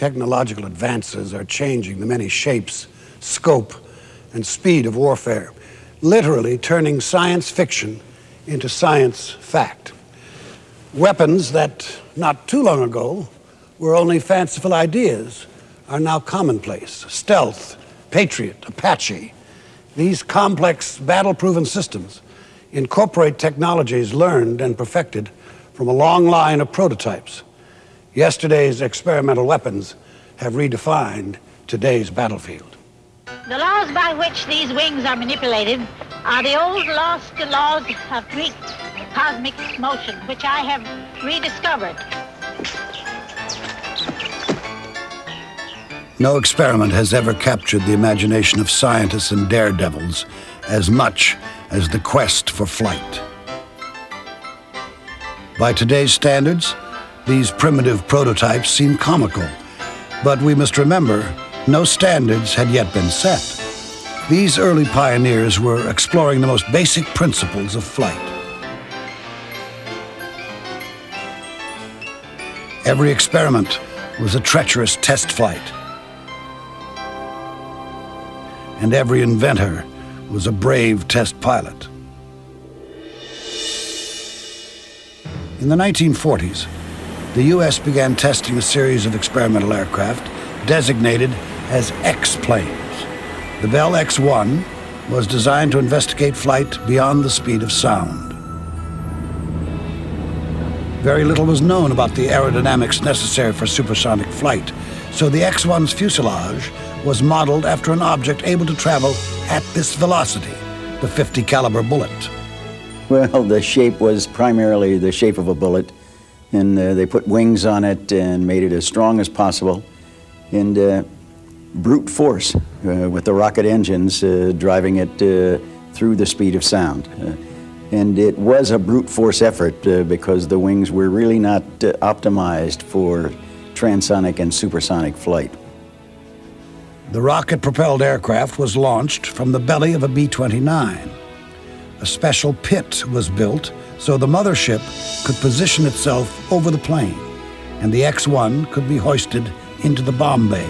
Technological advances are changing the many shapes, scope, and speed of warfare, literally turning science fiction into science fact. Weapons that, not too long ago, were only fanciful ideas are now commonplace. Stealth, Patriot, Apache. These complex, battle-proven systems incorporate technologies learned and perfected from a long line of prototypes. Yesterday's experimental weapons have redefined today's battlefield. The laws by which these wings are manipulated are the old lost laws of Greek cosmic motion, which I have rediscovered. No experiment has ever captured the imagination of scientists and daredevils as much as the quest for flight. By today's standards, these primitive prototypes seem comical, but we must remember no standards had yet been set. These early pioneers were exploring the most basic principles of flight. Every experiment was a treacherous test flight. And every inventor was a brave test pilot. In the 1940s, the U.S. began testing a series of experimental aircraft designated as X-planes. The Bell X-1 was designed to investigate flight beyond the speed of sound. Very little was known about the aerodynamics necessary for supersonic flight, so the X-1's fuselage was modeled after an object able to travel at this velocity, the .50 caliber bullet. Well, the shape was primarily the shape of a bullet, and they put wings on it and made it as strong as possible, and brute force with the rocket engines driving it through the speed of sound. And it was a brute force effort because the wings were really not optimized for transonic and supersonic flight. The rocket-propelled aircraft was launched from the belly of a B-29. A special pit was built so the mothership could position itself over the plane, and the X-1 could be hoisted into the bomb bay.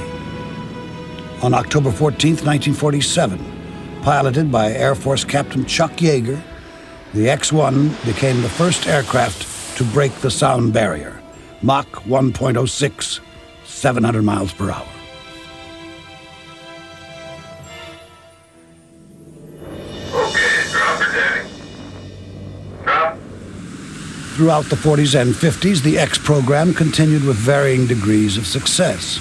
On October 14, 1947, piloted by Air Force Captain Chuck Yeager, the X-1 became the first aircraft to break the sound barrier, Mach 1.06, 700 miles per hour. Throughout the 40s and 50s, the X program continued with varying degrees of success.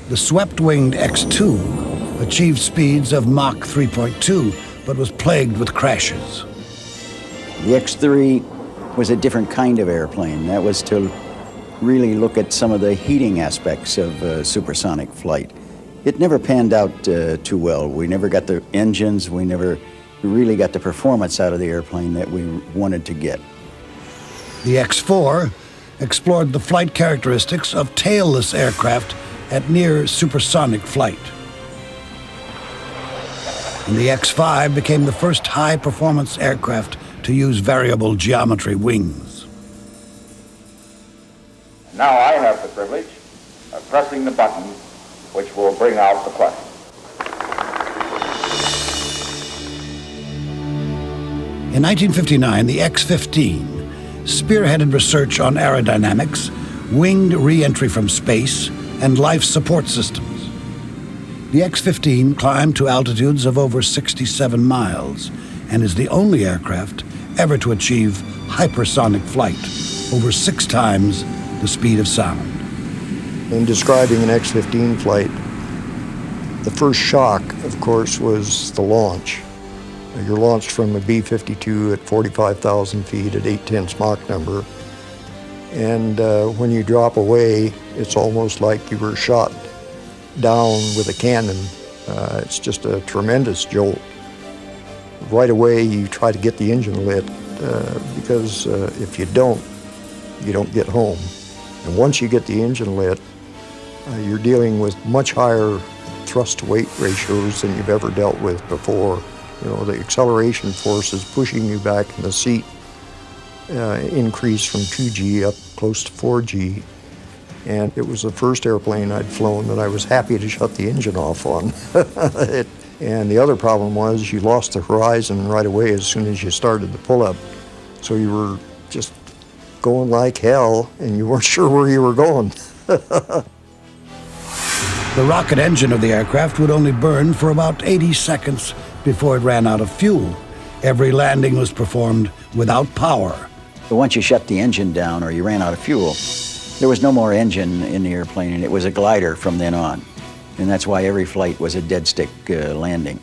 The swept-winged X-2 achieved speeds of Mach 3.2, but was plagued with crashes. The X-3 was a different kind of airplane. That was to really look at some of the heating aspects of supersonic flight. It never panned out too well. We never got the engines, we never really got the performance out of the airplane that we wanted to get. The X-4 explored the flight characteristics of tailless aircraft at near supersonic flight. And the X-5 became the first high-performance aircraft to use variable geometry wings. Now I have the privilege of pressing the button which will bring out the question. In 1959, the X-15 spearheaded research on aerodynamics, winged re-entry from space, and life support systems. The X-15 climbed to altitudes of over 67 miles and is the only aircraft ever to achieve hypersonic flight, over 6 times the speed of sound. In describing an X-15 flight, the first shock, of course, was the launch. You're launched from a B-52 at 45,000 feet at 8/10 Mach number. And when you drop away, it's almost like you were shot down with a cannon. It's just a tremendous jolt. Right away, you try to get the engine lit because if you don't get home. And once you get the engine lit, you're dealing with much higher thrust-to-weight ratios than you've ever dealt with before. You know, the acceleration force is pushing you back in the seat increased from 2G up close to 4G. And it was the first airplane I'd flown that I was happy to shut the engine off on. And the other problem was you lost the horizon right away as soon as you started the pull-up. So you were just going like hell, and you weren't sure where you were going. The rocket engine of the aircraft would only burn for about 80 seconds before it ran out of fuel. Every landing was performed without power. But once you shut the engine down or you ran out of fuel, there was no more engine in the airplane, and it was a glider from then on. And that's why every flight was a dead stick landing.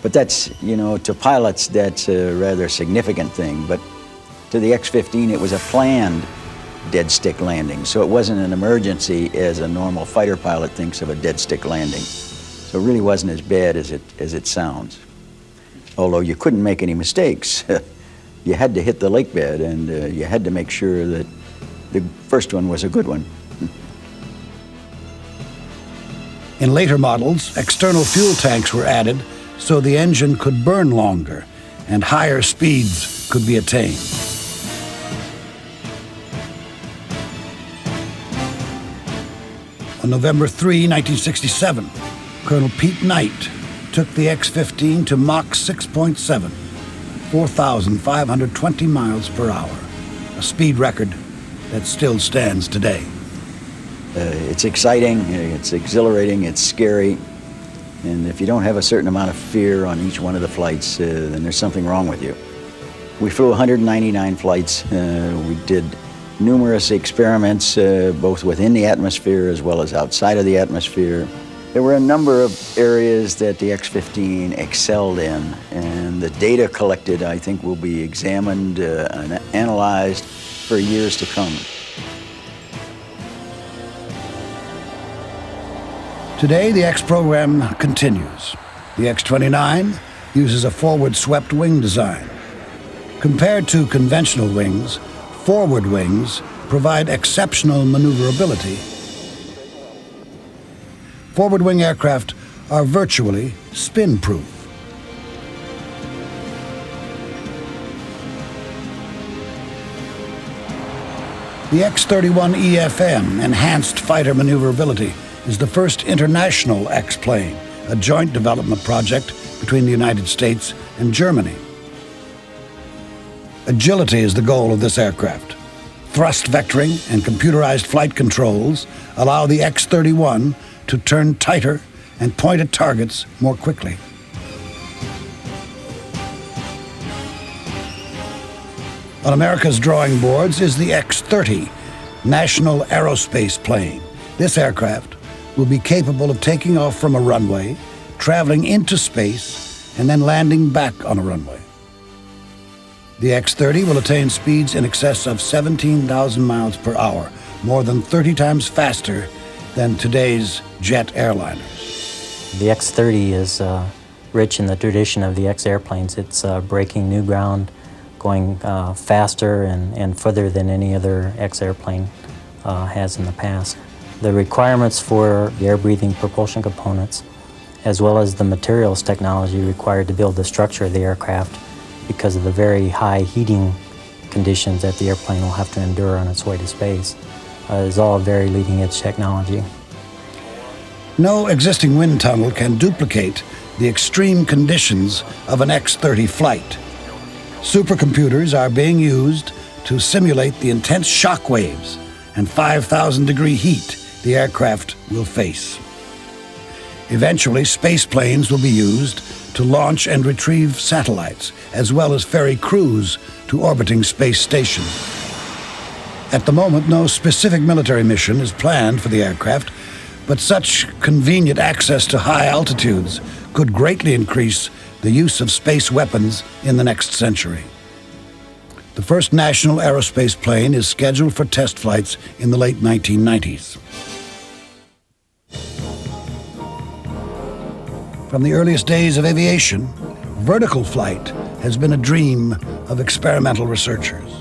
But that's, you know, to pilots, that's a rather significant thing. But to the X-15, it was a planned dead stick landing. So it wasn't an emergency as a normal fighter pilot thinks of a dead stick landing. So it really wasn't as bad as it sounds. Although you couldn't make any mistakes. You had to hit the lake bed, and you had to make sure that the first one was a good one. In later models, external fuel tanks were added so the engine could burn longer and higher speeds could be attained. On November 3, 1967, Colonel Pete Knight took the X-15 to Mach 6.7, 4,520 miles per hour, a speed record that still stands today. It's exciting, it's exhilarating, it's scary, and if you don't have a certain amount of fear on each one of the flights, then there's something wrong with you. We flew 199 flights. We did numerous experiments, both within the atmosphere as well as outside of the atmosphere. There were a number of areas that the X-15 excelled in, and the data collected, I think, will be examined and analyzed for years to come. Today, the X program continues. The X-29 uses a forward-swept wing design. Compared to conventional wings, forward wings provide exceptional maneuverability. Forward wing aircraft are virtually spin-proof. The X-31EFM Enhanced Fighter Maneuverability is the first international X-plane, a joint development project between the United States and Germany. Agility is the goal of this aircraft. Thrust vectoring and computerized flight controls allow the X-31 to turn tighter and point at targets more quickly. On America's drawing boards is the X-30, National Aerospace Plane. This aircraft will be capable of taking off from a runway, traveling into space, and then landing back on a runway. The X-30 will attain speeds in excess of 17,000 miles per hour, more than 30 times faster than today's jet airliners. The X-30 is rich in the tradition of the X-airplanes. It's breaking new ground, going faster and further than any other X-airplane has in the past. The requirements for the air-breathing propulsion components, as well as the materials technology required to build the structure of the aircraft because of the very high heating conditions that the airplane will have to endure on its way to space, is all very leading-edge technology. No existing wind tunnel can duplicate the extreme conditions of an X-30 flight. Supercomputers are being used to simulate the intense shock waves and 5,000-degree heat the aircraft will face. Eventually, space planes will be used to launch and retrieve satellites, as well as ferry crews to orbiting space stations. At the moment, no specific military mission is planned for the aircraft, but such convenient access to high altitudes could greatly increase the use of space weapons in the next century. The first national aerospace plane is scheduled for test flights in the late 1990s. From the earliest days of aviation, vertical flight has been a dream of experimental researchers.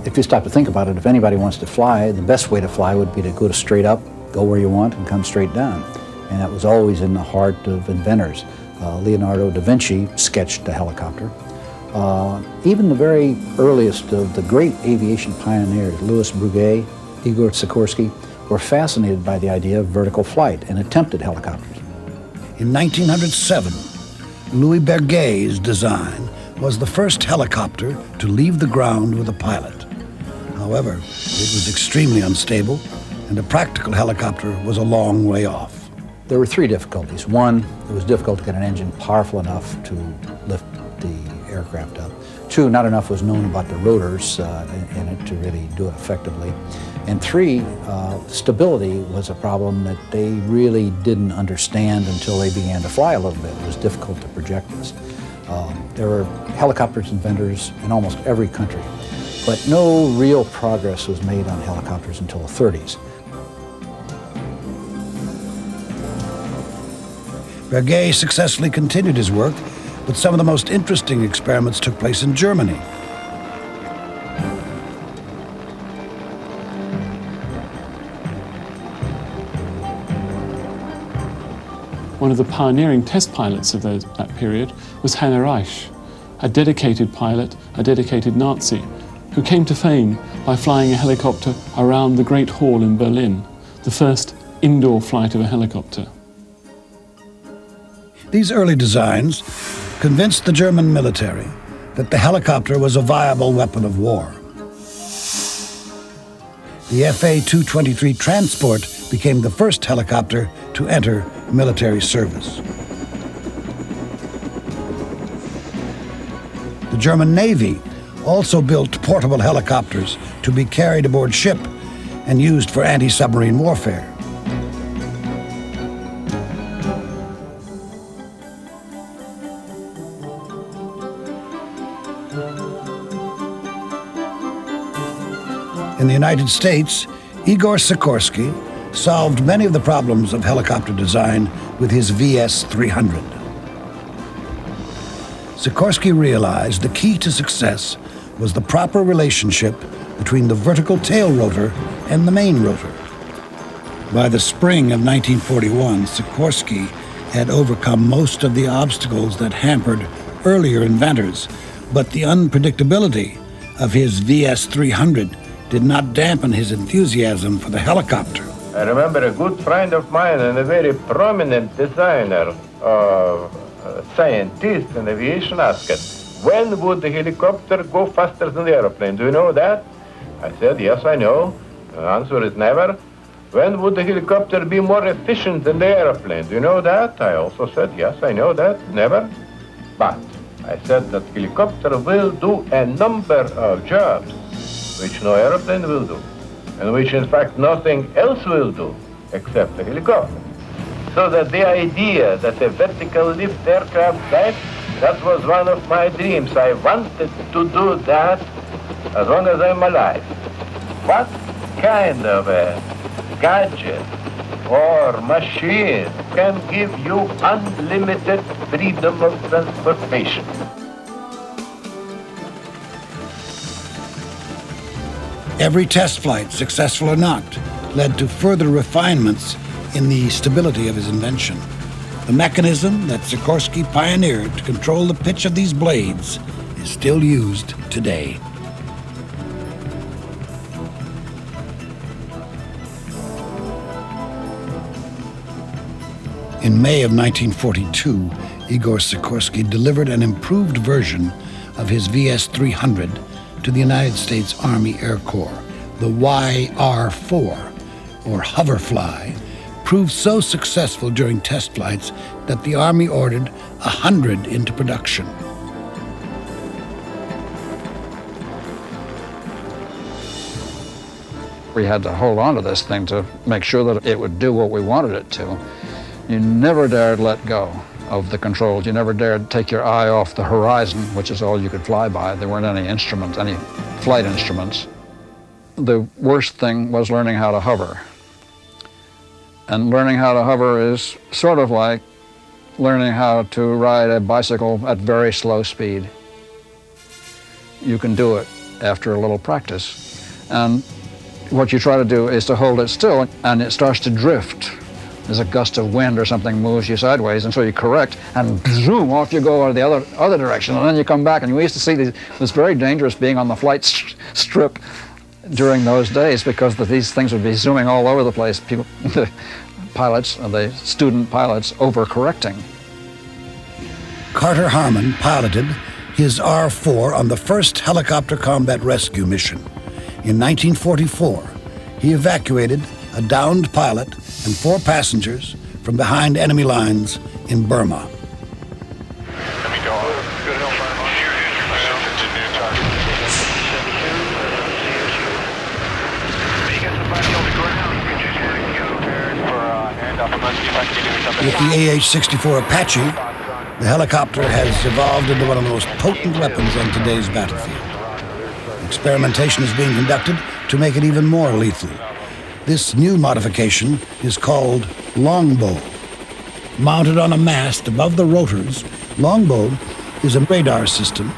If you stop to think about it, if anybody wants to fly, the best way to fly would be to go straight up, go where you want, and come straight down. And that was always in the heart of inventors. Leonardo da Vinci sketched a helicopter. Even the very earliest of the great aviation pioneers, 𝑯𝒊𝒔𝒂𝒑𝒐𝒓𝒄𝒆, Igor Sikorsky, were fascinated by the idea of vertical flight and attempted helicopters. In 1907, Louis Berguet's design was the first helicopter to leave the ground with a pilot. However, it was extremely unstable, and a practical helicopter was a long way off. There were three difficulties. One, it was difficult to get an engine powerful enough to lift the aircraft up. Two, not enough was known about the rotors in it to really do it effectively. And three, stability was a problem that they really didn't understand until they began to fly a little bit. It was difficult to project this. There were helicopters inventors in almost every country, but no real progress was made on helicopters until the 30s. Berguet successfully continued his work, but some of the most interesting experiments took place in Germany. One of the pioneering test pilots of that period was Hanne Reich, a dedicated pilot, a dedicated Nazi, who came to fame by flying a helicopter around the Great Hall in Berlin, the first indoor flight of a helicopter. These early designs convinced the German military that the helicopter was a viable weapon of war. The 𝑓A-223 transport became the first helicopter to enter military service. The German Navy also built portable helicopters to be carried aboard ship and used for anti-submarine warfare. In the United States, Igor Sikorsky solved many of the problems of helicopter design with his 𝑉S-300. Sikorsky realized the key to success was the proper relationship between the vertical tail rotor and the main rotor. By the spring of 1941, Sikorsky had overcome most of the obstacles that hampered earlier inventors, but the unpredictability of his 𝑉S-300 did not dampen his enthusiasm for the helicopter. I remember a good friend of mine and a very prominent designer, scientist in aviation asked, when would the helicopter go faster than the airplane? Do you know that? I said, yes, I know. The answer is never. When would the helicopter be more efficient than the airplane? Do you know that? I also said, yes, I know that. Never. But I said that helicopter will do a number of jobs which no airplane will do, and which in fact nothing else will do except the helicopter. So that the idea that a vertical lift aircraft type, that was one of my dreams. I wanted to do that as long as I'm alive. What kind of a gadget or machine can give you unlimited freedom of transportation? Every test flight, successful or not, led to further refinements in the stability of his invention. The mechanism that Sikorsky pioneered to control the pitch of these blades is still used today. In May of 1942, Igor Sikorsky delivered an improved version of his 𝑉S-300 to the United States Army Air Corps. The YR-4, or hoverfly, proved so successful during test flights that the Army ordered 100 into production. We had to hold on to this thing to make sure that it would do what we wanted it to. You never dared let go of the controls. You never dared take your eye off the horizon, which is all you could fly by. There weren't any instruments, any flight instruments. The worst thing was learning how to hover. And learning how to hover is sort of like learning how to ride a bicycle at very slow speed. You can do it after a little practice. And what you try to do is to hold it still, and it starts to drift there's a gust of wind or something moves you sideways, and so you correct, and zoom, off you go or the other direction, and then you come back. And we used to see these, it was very dangerous being on the flight strip during those days, because these things would be zooming all over the place, people, the pilots, the student pilots, overcorrecting. Carter Harmon piloted his R-4 on the first helicopter combat rescue mission. In 1944, he evacuated a downed pilot and 4 passengers from behind enemy lines in Burma. With the AH-64 Apache, the helicopter has evolved into one of the most potent weapons on today's battlefield. Experimentation is being conducted to make it even more lethal. This new modification is called Longbow. Mounted on a mast above the rotors, Longbow is a radar system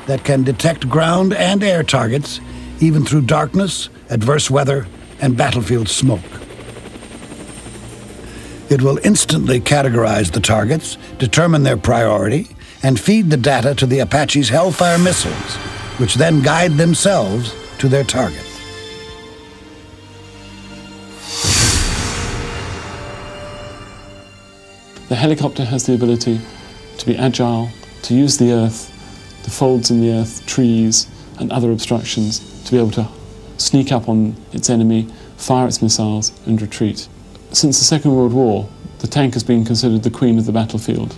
that can detect ground and air targets even through darkness, adverse weather, and battlefield smoke. It will instantly categorize the targets, determine their priority, and feed the data to the Apache's Hellfire missiles, which then guide themselves to their targets. The helicopter has the ability to be agile, to use the earth, the folds in the earth, trees, and other obstructions, to be able to sneak up on its enemy, fire its missiles, and retreat. Since the Second World War, the tank has been considered the queen of the battlefield.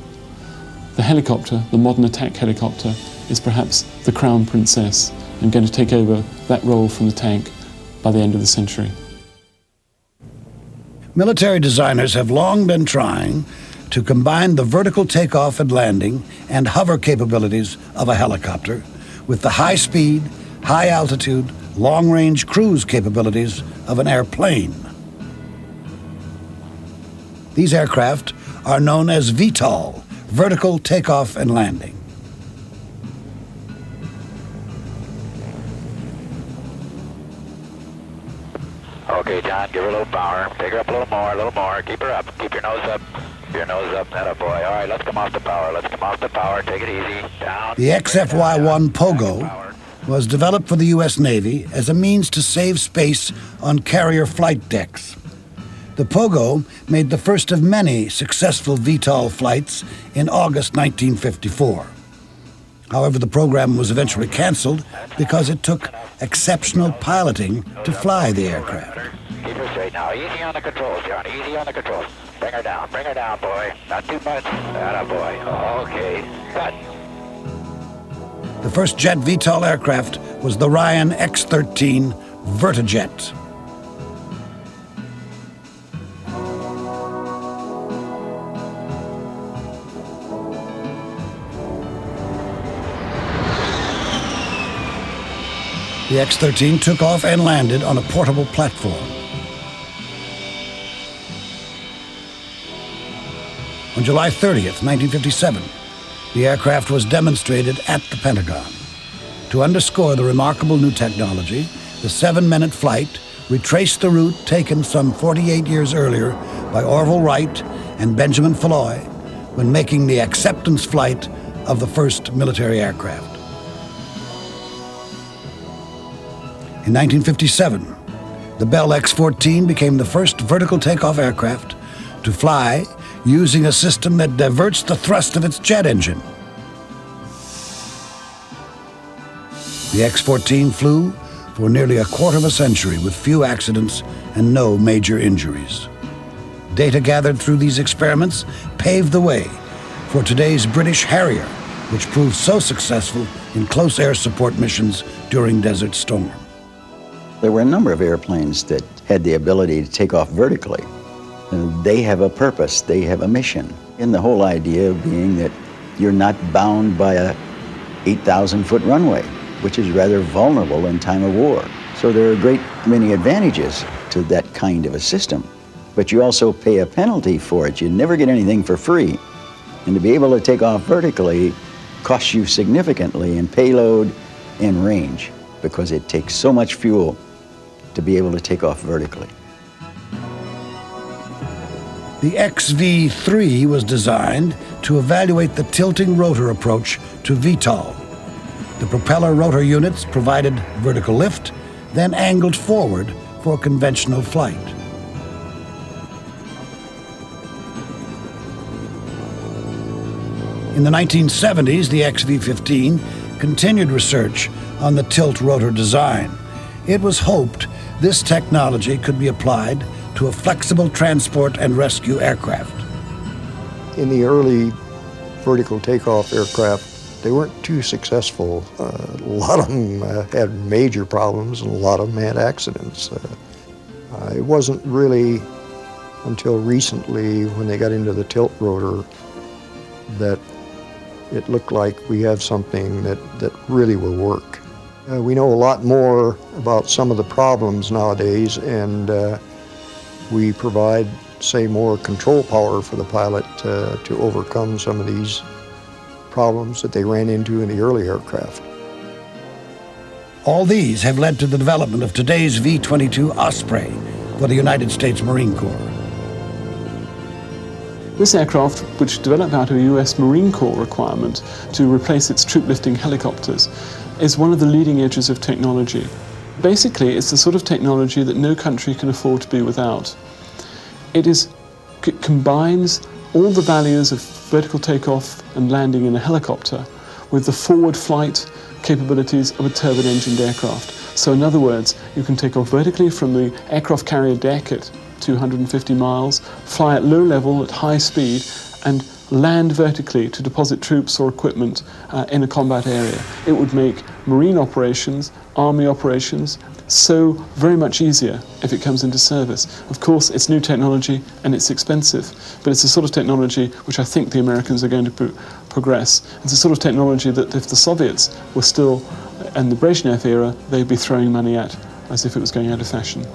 The helicopter, the modern attack helicopter, is perhaps the crown princess and going to take over that role from the tank by the end of the century. Military designers have long been trying to combine the vertical takeoff and landing and hover capabilities of a helicopter with the high speed, high altitude, long-range cruise capabilities of an airplane. These aircraft are known as VTOL, vertical takeoff and landing. Okay, John, give her a little power. Take her up a little more. Keep her up. Keep your nose up. Your nose up, that a boy. All right, let's come off the power. Take it easy. Down. The 𝑯𝒊𝒔𝒐𝒓𝒄𝒆 Pogo was developed for the U.S. Navy as a means to save space on carrier flight decks. The Pogo made the first of many successful VTOL flights in August 1954. However, the program was eventually canceled because it took exceptional piloting to fly the aircraft. Keep her straight now. Easy on the controls, John. Easy on the controls. Bring her down, boy. Not too much. That a boy. Okay, cut. The first jet VTOL aircraft was the Ryan X-13 Vertijet. The X-13 took off and landed on a portable platform. On July 30th, 1957, the aircraft was demonstrated at the Pentagon. To underscore the remarkable new technology, the 7-minute flight retraced the route taken some 48 years earlier by Orville Wright and Benjamin Falloy when making the acceptance flight of the first military aircraft. In 1957, the Bell X-14 became the first vertical takeoff aircraft to fly using a system that diverts the thrust of its jet engine. The X-14 flew for nearly a quarter of a century with few accidents and no major injuries. Data gathered through these experiments paved the way for today's British Harrier, which proved so successful in close air support missions during Desert Storm. There were a number of airplanes that had the ability to take off vertically. They have a purpose, they have a mission. And the whole idea being that you're not bound by a 8,000-foot runway, which is rather vulnerable in time of war. So there are a great many advantages to that kind of a system. But you also pay a penalty for it. You never get anything for free. And to be able to take off vertically costs you significantly in payload and range, because it takes so much fuel to be able to take off vertically. The 𝒔𝒑𝒐𝒓𝒏🔬 was designed to evaluate the tilting rotor approach to VTOL. The propeller rotor units provided vertical lift, then angled forward for conventional flight. In the 1970s, the 𝒔𝒑𝒐𝒓𝒏𝒔 continued research on the tilt rotor design. It was hoped this technology could be applied to a flexible transport and rescue aircraft. In the early vertical takeoff aircraft, they weren't too successful. A lot of them had major problems and a lot of them had accidents. It wasn't really until recently when they got into the tilt rotor that it looked like we have something that really will work. We know a lot more about some of the problems nowadays, and we provide, say, more control power for the pilot to overcome some of these problems that they ran into in the early aircraft. All these have led to the development of today's V-22 Osprey for the United States Marine Corps. This aircraft, which developed out of a US Marine Corps requirement to replace its troop-lifting helicopters, is one of the leading edges of technology. Basically, it's the sort of technology that no country can afford to be without. It combines all the values of vertical takeoff and landing in a helicopter with the forward flight capabilities of a turbine-engined aircraft. So in other words, you can take off vertically from the aircraft carrier deck at 250 miles, fly at low level at high speed, and land vertically to deposit troops or equipment in a combat area. It would make marine operations, army operations, so very much easier if it comes into service. Of course, it's new technology and it's expensive, but it's the sort of technology which I think the Americans are going to progress. It's the sort of technology that if the Soviets were still in the Brezhnev era, they'd be throwing money at as if it was going out of fashion.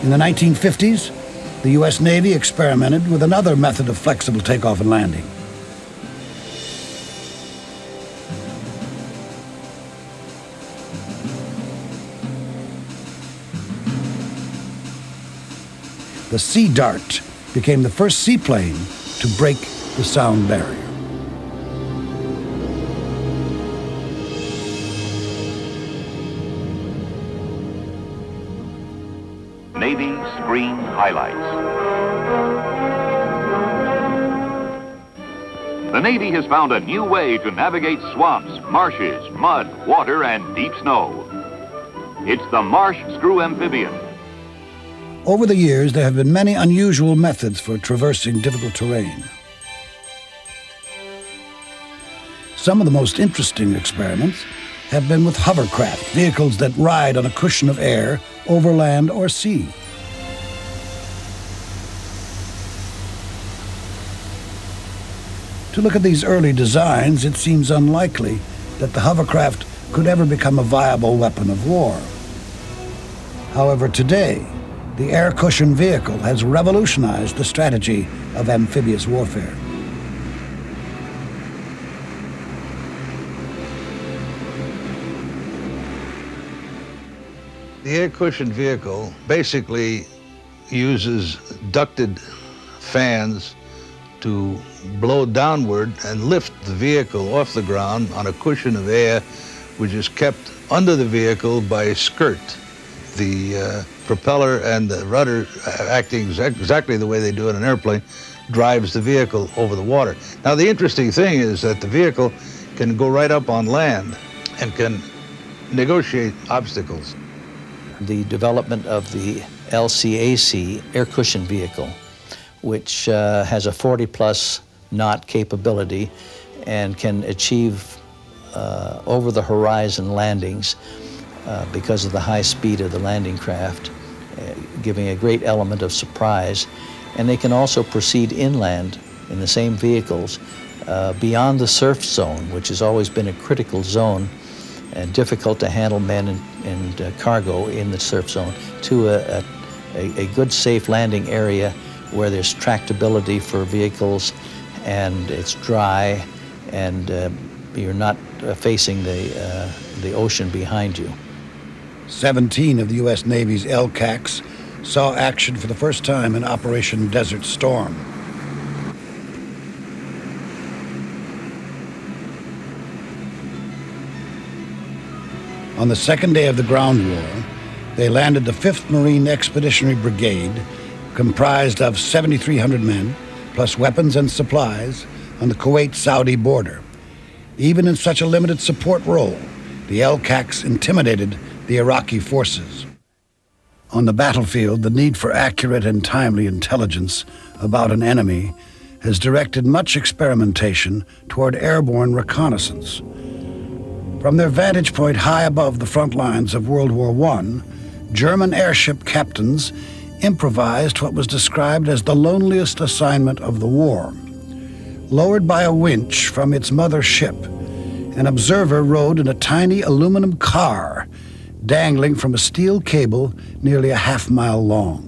In the 1950s, the U.S. Navy experimented with another method of flexible takeoff and landing. The Sea Dart became the first seaplane to break the sound barrier. Navy Screen Highlights. The Navy has found a new way to navigate swamps, marshes, mud, water, and deep snow. It's the Marsh Screw Amphibian. Over the years, there have been many unusual methods for traversing difficult terrain. Some of the most interesting experiments have been with hovercraft, vehicles that ride on a cushion of air over land or sea. To look at these early designs, it seems unlikely that the hovercraft could ever become a viable weapon of war. However, today, the air cushion vehicle has revolutionized the strategy of amphibious warfare. The air cushion vehicle basically uses ducted fans to blow downward and lift the vehicle off the ground on a cushion of air which is kept under the vehicle by a skirt. The propeller and the rudder, acting exactly the way they do in an airplane, drives the vehicle over the water. Now, the interesting thing is that the vehicle can go right up on land and can negotiate obstacles. The development of the LCAC air cushion vehicle, which has a 40-plus knot capability and can achieve over-the-horizon landings because of the high speed of the landing craft, giving a great element of surprise. And they can also proceed inland in the same vehicles beyond the surf zone, which has always been a critical zone and difficult to handle men and cargo in the surf zone, to a good, safe landing area where there's tractability for vehicles and it's dry and you're not facing the ocean behind you. 17 of the U.S. Navy's 𝑯𝒂𝒂𝒑𝒐𝒓𝒄𝒆 saw action for the first time in Operation Desert Storm. On the second day of the ground war, they landed the 5th Marine Expeditionary Brigade, comprised of 7,300 men, plus weapons and supplies, on the Kuwait-Saudi border. Even in such a limited support role, the 𝑯𝒂𝒂𝒂𝒐𝒓𝒄𝒆 intimidated the Iraqi forces. On the battlefield, the need for accurate and timely intelligence about an enemy has directed much experimentation toward airborne reconnaissance. From their vantage point high above the front lines of World War I, German airship captains improvised what was described as the loneliest assignment of the war. Lowered by a winch from its mother ship, an observer rode in a tiny aluminum car dangling from a steel cable nearly a half-mile long.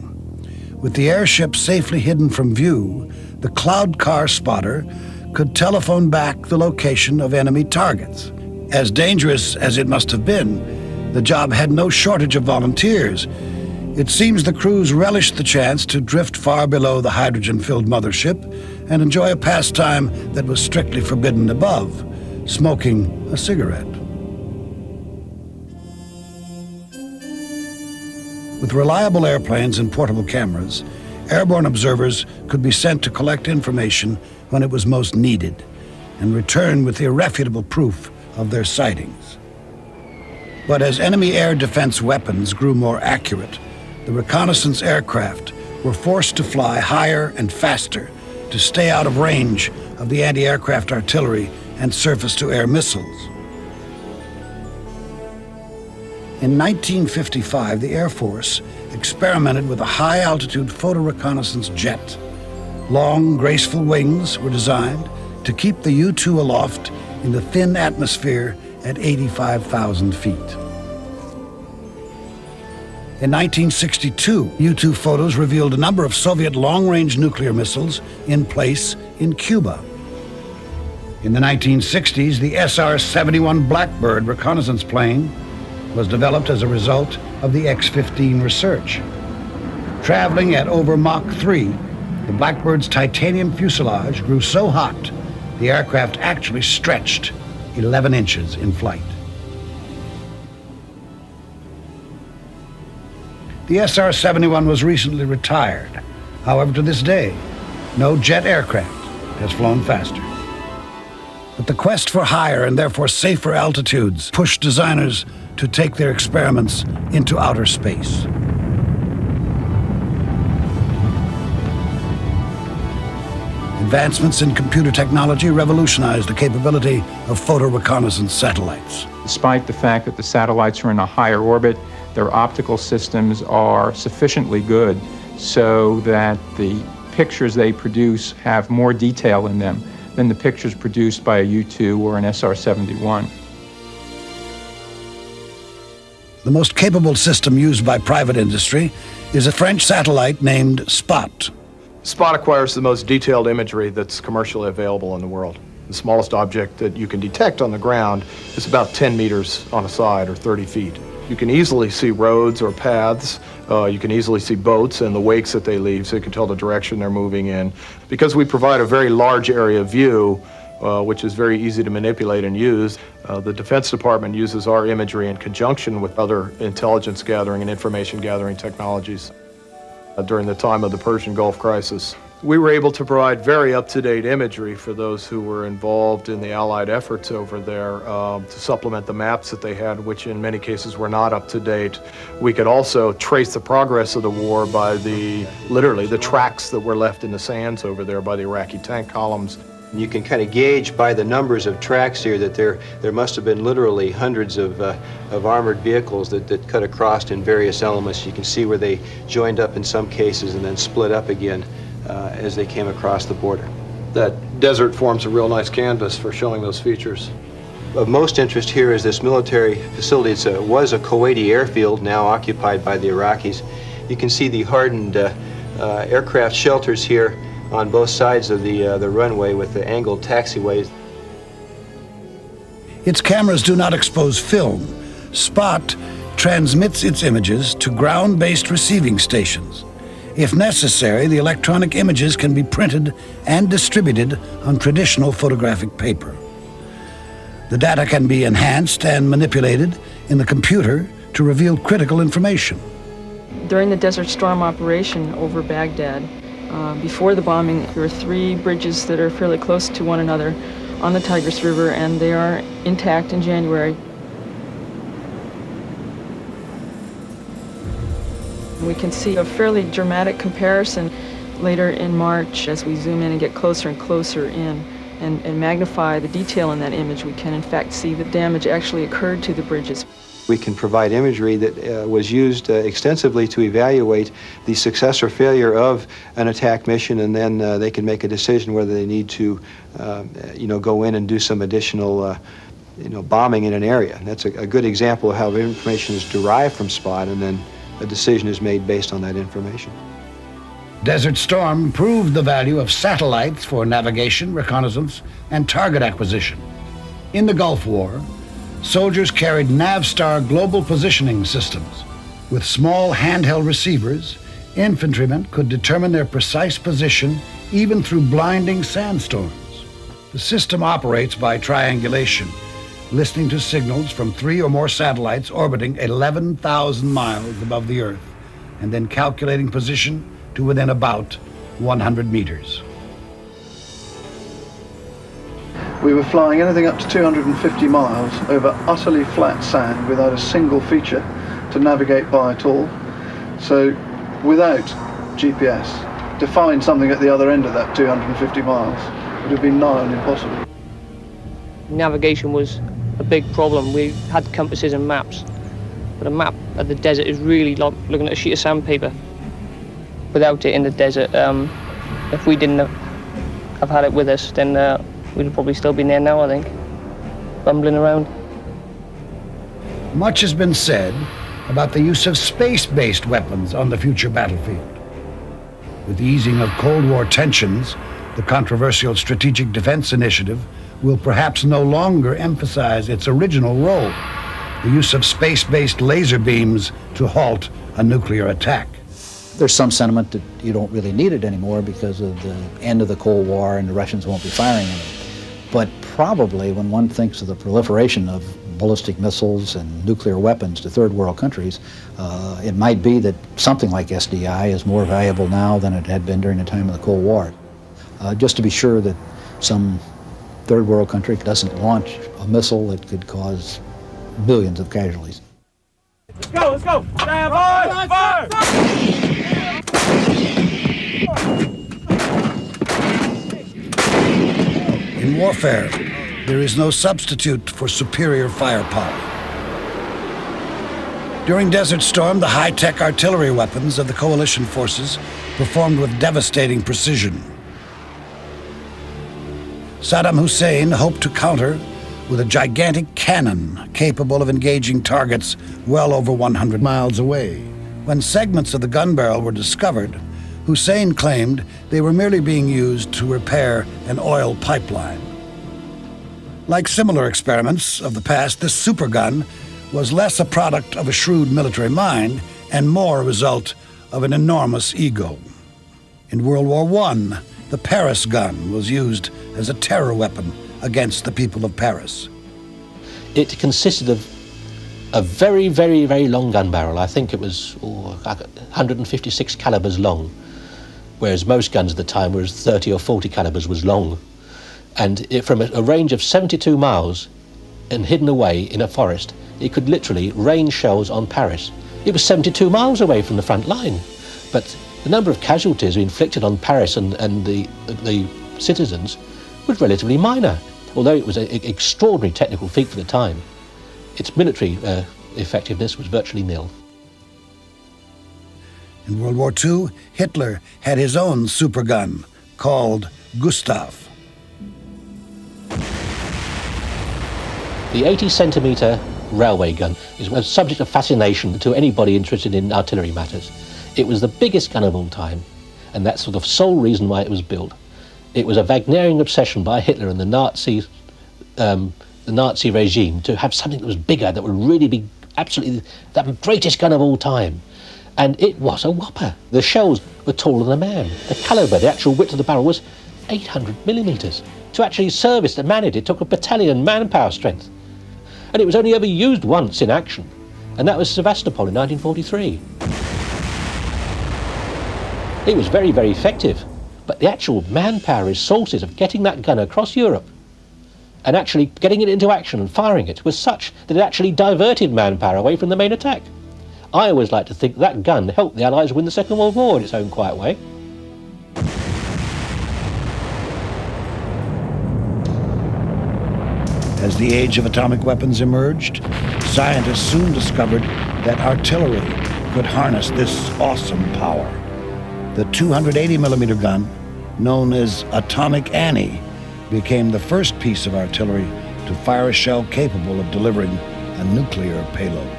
With the airship safely hidden from view, the cloud car spotter could telephone back the location of enemy targets. As dangerous as it must have been, the job had no shortage of volunteers. It seems the crews relished the chance to drift far below the hydrogen-filled mothership and enjoy a pastime that was strictly forbidden above, smoking a cigarette. With reliable airplanes and portable cameras, airborne observers could be sent to collect information when it was most needed and return with irrefutable proof of their sightings. But as enemy air defense weapons grew more accurate, the reconnaissance aircraft were forced to fly higher and faster to stay out of range of the anti-aircraft artillery and surface-to-air missiles. In 1955, the Air Force experimented with a high-altitude photo-reconnaissance jet. Long, graceful wings were designed to keep the U-2 aloft in the thin atmosphere at 85,000 feet. In 1962, U-2 photos revealed a number of Soviet long-range nuclear missiles in place in Cuba. In the 1960s, the SR-71 Blackbird reconnaissance plane was developed as a result of the X-15 research. Traveling at over Mach 3, the Blackbird's titanium fuselage grew so hot, the aircraft actually stretched 11 inches in flight. The SR-71 was recently retired. However, to this day, no jet aircraft has flown faster. But the quest for higher and therefore safer altitudes pushed designers to take their experiments into outer space. Advancements in computer technology revolutionized the capability of photo reconnaissance satellites. Despite the fact that the satellites are in a higher orbit, their optical systems are sufficiently good so that the pictures they produce have more detail in them than the pictures produced by a U-2 or an SR-71. The most capable system used by private industry is a French satellite named SPOT. SPOT acquires the most detailed imagery that's commercially available in the world. The smallest object that you can detect on the ground is about 10 meters on a side or 30 feet. You can easily see roads or paths. You can easily see boats and the wakes that they leave, so you can tell the direction they're moving in. Because we provide a very large area of view, which is very easy to manipulate and use, the Defense Department uses our imagery in conjunction with other intelligence gathering and information gathering technologies during the time of the Persian Gulf crisis. We were able to provide very up-to-date imagery for those who were involved in the Allied efforts over there to supplement the maps that they had, which in many cases were not up-to-date. We could also trace the progress of the war by literally the tracks that were left in the sands over there by the Iraqi tank columns. You can kind of gauge by the numbers of tracks here that there must have been literally hundreds of armored vehicles that cut across in various elements. You can see where they joined up in some cases and then split up again as they came across the border. That desert forms a real nice canvas for showing those features. Of most interest here is this military facility. It was a Kuwaiti airfield, now occupied by the Iraqis. You can see the hardened aircraft shelters here on both sides of the runway with the angled taxiways. Its cameras do not expose film. Spot transmits its images to ground-based receiving stations. If necessary, the electronic images can be printed and distributed on traditional photographic paper. The data can be enhanced and manipulated in the computer to reveal critical information. During the Desert Storm operation over Baghdad, before the bombing, there were 3 bridges that are fairly close to one another on the Tigris River, and they are intact in January. We can see a fairly dramatic comparison later in March as we zoom in and get closer and closer in and magnify the detail in that image. We can in fact see the damage actually occurred to the bridges. We can provide imagery that was used extensively to evaluate the success or failure of an attack mission, and then they can make a decision whether they need to, go in and do some additional, bombing in an area. And that's a good example of how information is derived from SPOT, and then a decision is made based on that information. Desert Storm proved the value of satellites for navigation, reconnaissance, and target acquisition. In the Gulf War, soldiers carried Navstar global positioning systems. With small handheld receivers, infantrymen could determine their precise position even through blinding sandstorms. The system operates by triangulation, listening to signals from 3 or more satellites orbiting 11,000 miles above the Earth, and then calculating position to within about 100 meters. We were flying anything up to 250 miles over utterly flat sand without a single feature to navigate by at all. So without GPS, to find something at the other end of that 250 miles would have been nigh on impossible. Navigation was a big problem. We had compasses and maps, but a map of the desert is really like looking at a sheet of sandpaper. Without it in the desert, if we didn't have had it with us, then we'd have probably still been there now, I think, bumbling around. Much has been said about the use of space-based weapons on the future battlefield. With the easing of Cold War tensions, the controversial Strategic Defense Initiative will perhaps no longer emphasize its original role, the use of space-based laser beams to halt a nuclear attack. There's some sentiment that you don't really need it anymore because of the end of the Cold War and the Russians won't be firing any. But probably when one thinks of the proliferation of ballistic missiles and nuclear weapons to third world countries, it might be that something like SDI is more valuable now than it had been during the time of the Cold War. Just to be sure that some third world country doesn't launch a missile that could cause millions of casualties. Let's go, let's go! Stand by! Fire! In warfare, there is no substitute for superior firepower. During Desert Storm, the high-tech artillery weapons of the coalition forces performed with devastating precision. Saddam Hussein hoped to counter with a gigantic cannon capable of engaging targets well over 100 miles away. When segments of the gun barrel were discovered, Hussein claimed they were merely being used to repair an oil pipeline. Like similar experiments of the past, this supergun was less a product of a shrewd military mind and more a result of an enormous ego. In World War I, the Paris gun was used as a terror weapon against the people of Paris. It consisted of a very, very, very long gun barrel. I think it was 156 calibers long, whereas most guns at the time were 30 or 40 calibers was long. And from a range of 72 miles and hidden away in a forest, it could literally rain shells on Paris. It was 72 miles away from the front line, but the number of casualties inflicted on Paris and the citizens was relatively minor. Although it was an extraordinary technical feat for the time, its military effectiveness was virtually nil. In World War II, Hitler had his own supergun called Gustav. The 80-centimetre railway gun is a subject of fascination to anybody interested in artillery matters. It was the biggest gun of all time, and that's the sole reason why it was built. It was a Wagnerian obsession by Hitler and the Nazis. The the Nazi regime to have something that was bigger, that would really be absolutely the greatest gun of all time. And it was a whopper. The shells were taller than a man. The calibre, the actual width of the barrel was 800 millimetres. To actually service and manage it took a battalion manpower strength. And it was only ever used once in action, and that was Sevastopol in 1943. It was very, very effective, but the actual manpower resources of getting that gun across Europe and actually getting it into action and firing it was such that it actually diverted manpower away from the main attack. I always like to think that gun helped the Allies win the Second World War in its own quiet way. As the age of atomic weapons emerged, scientists soon discovered that artillery could harness this awesome power. The 280 millimeter gun, known as Atomic Annie, became the first piece of artillery to fire a shell capable of delivering a nuclear payload.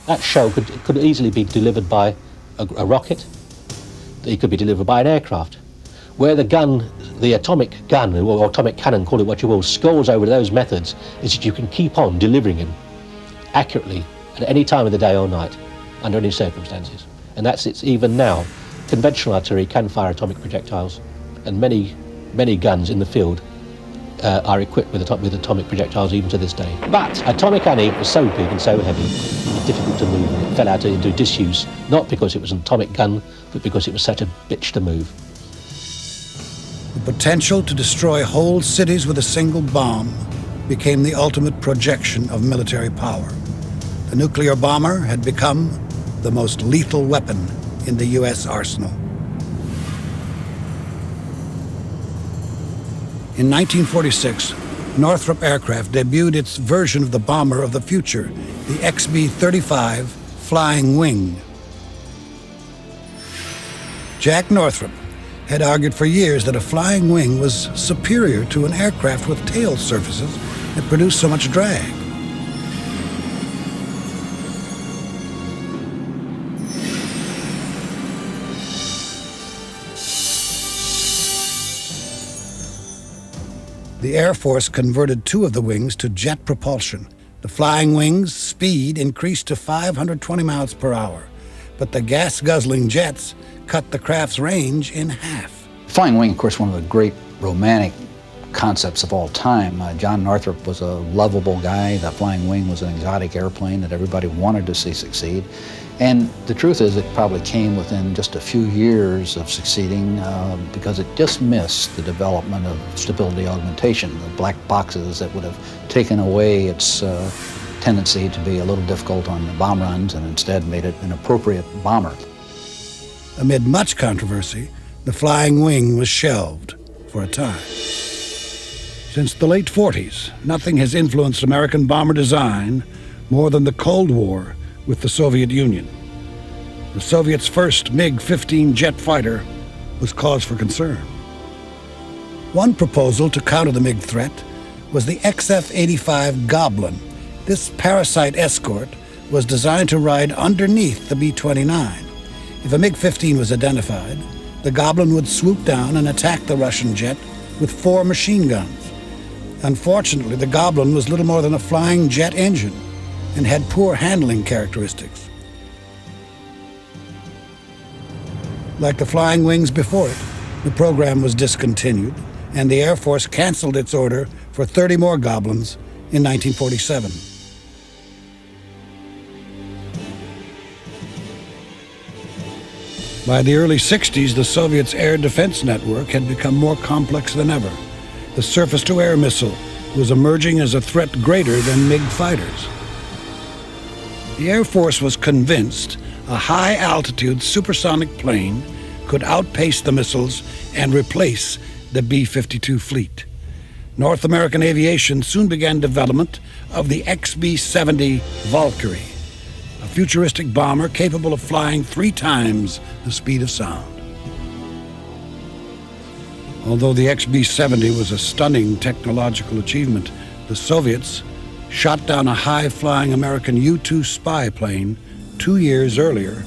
That shell could easily be delivered by a rocket. It could be delivered by an aircraft. Where the gun, the atomic gun, or atomic cannon, call it what you will, scores over those methods, is that you can keep on delivering them accurately at any time of the day or night, under any circumstances. And that's it even now. Conventional artillery can fire atomic projectiles, and many, many guns in the field are equipped with atomic projectiles even to this day. But Atomic Annie was so big and so heavy, it was difficult to move, and it fell out into disuse, not because it was an atomic gun, but because it was such a bitch to move. The potential to destroy whole cities with a single bomb became the ultimate projection of military power. The nuclear bomber had become the most lethal weapon in the U.S. arsenal. In 1946, Northrop Aircraft debuted its version of the bomber of the future, the XB-35 Flying Wing. Jack Northrop had argued for years that a flying wing was superior to an aircraft with tail surfaces that produced so much drag. The Air Force converted 2 of the wings to jet propulsion. The flying wing's speed increased to 520 miles per hour, but the gas-guzzling jets cut the craft's range in half. Flying wing, of course, one of the great romantic concepts of all time. John Northrop was a lovable guy. The flying wing was an exotic airplane that everybody wanted to see succeed. And the truth is, it probably came within just a few years of succeeding because it just missed the development of stability augmentation, the black boxes that would have taken away its tendency to be a little difficult on the bomb runs and instead made it an appropriate bomber. Amid much controversy, the flying wing was shelved for a time. Since the late 40s, nothing has influenced American bomber design more than the Cold War with the Soviet Union. The Soviets' first MiG-15 jet fighter was cause for concern. One proposal to counter the MiG threat was the XF-85 Goblin. This parasite escort was designed to ride underneath the B-29. If a MiG-15 was identified, the Goblin would swoop down and attack the Russian jet with 4 machine guns. Unfortunately, the Goblin was little more than a flying jet engine and had poor handling characteristics. Like the flying wings before it, the program was discontinued, and the Air Force canceled its order for 30 more Goblins in 1947. By the early 60s, the Soviets' air defense network had become more complex than ever. The surface-to-air missile was emerging as a threat greater than MiG fighters. The Air Force was convinced a high-altitude supersonic plane could outpace the missiles and replace the B-52 fleet. North American aviation soon began development of the XB-70 Valkyrie, a futuristic bomber capable of flying 3 times the speed of sound. Although the XB-70 was a stunning technological achievement, the Soviets shot down a high-flying American U-2 spy plane 2 years earlier.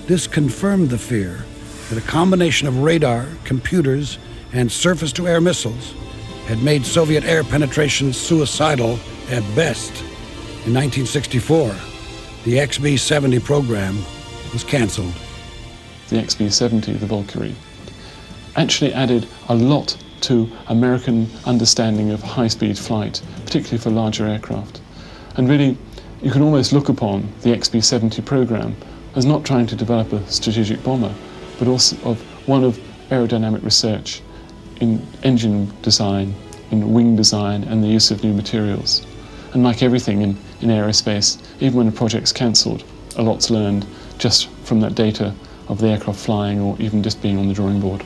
This confirmed the fear that a combination of radar, computers, and surface-to-air missiles had made Soviet air penetration suicidal at best. In 1964, the XB-70 program was canceled. The XB-70, the Valkyrie, actually added a lot to American understanding of high-speed flight, particularly for larger aircraft. And really, you can almost look upon the XB-70 program as not trying to develop a strategic bomber, but also of one of aerodynamic research in engine design, in wing design, and the use of new materials. And like everything in aerospace, even when a project's cancelled, a lot's learned just from that data of the aircraft flying or even just being on the drawing board.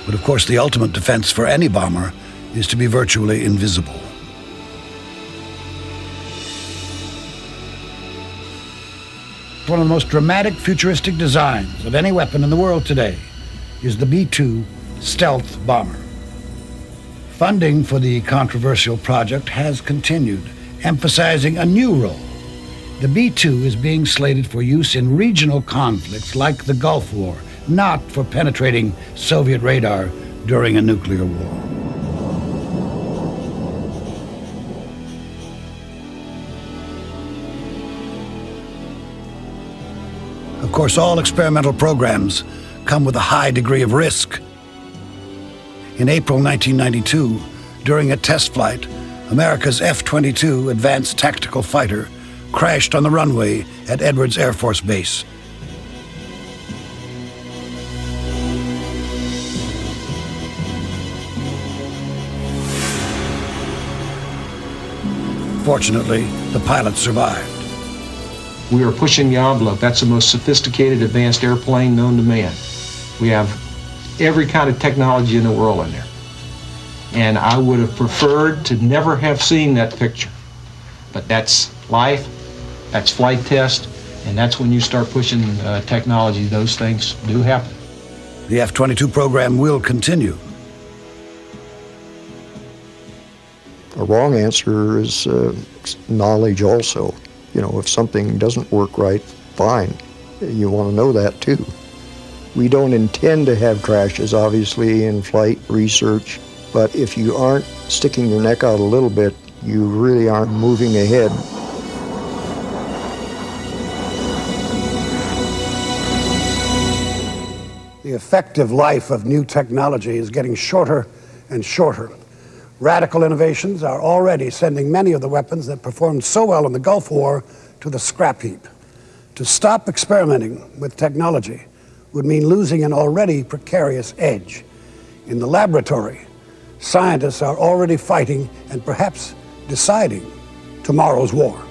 But of course, the ultimate defense for any bomber is to be virtually invisible. One of the most dramatic futuristic designs of any weapon in the world today is the B-2 stealth bomber. Funding for the controversial project has continued, emphasizing a new role. The B-2 is being slated for use in regional conflicts like the Gulf War, not for penetrating Soviet radar during a nuclear war. Of course, all experimental programs come with a high degree of risk. In April 1992, during a test flight, America's F-22 advanced tactical fighter crashed on the runway at Edwards Air Force Base. Fortunately, the pilot survived. We are pushing the envelope. That's the most sophisticated advanced airplane known to man. We have every kind of technology in the world in there. And I would have preferred to never have seen that picture. But that's life, that's flight test, and that's when you start pushing technology, those things do happen. The F-22 program will continue. A wrong answer is knowledge also. You know, if something doesn't work right, fine. You want to know that too. We don't intend to have crashes, obviously, in flight research, but if you aren't sticking your neck out a little bit, you really aren't moving ahead. The effective life of new technology is getting shorter and shorter. Radical innovations are already sending many of the weapons that performed so well in the Gulf War to the scrap heap. To stop experimenting with technology would mean losing an already precarious edge. In the laboratory, scientists are already fighting and perhaps deciding tomorrow's war.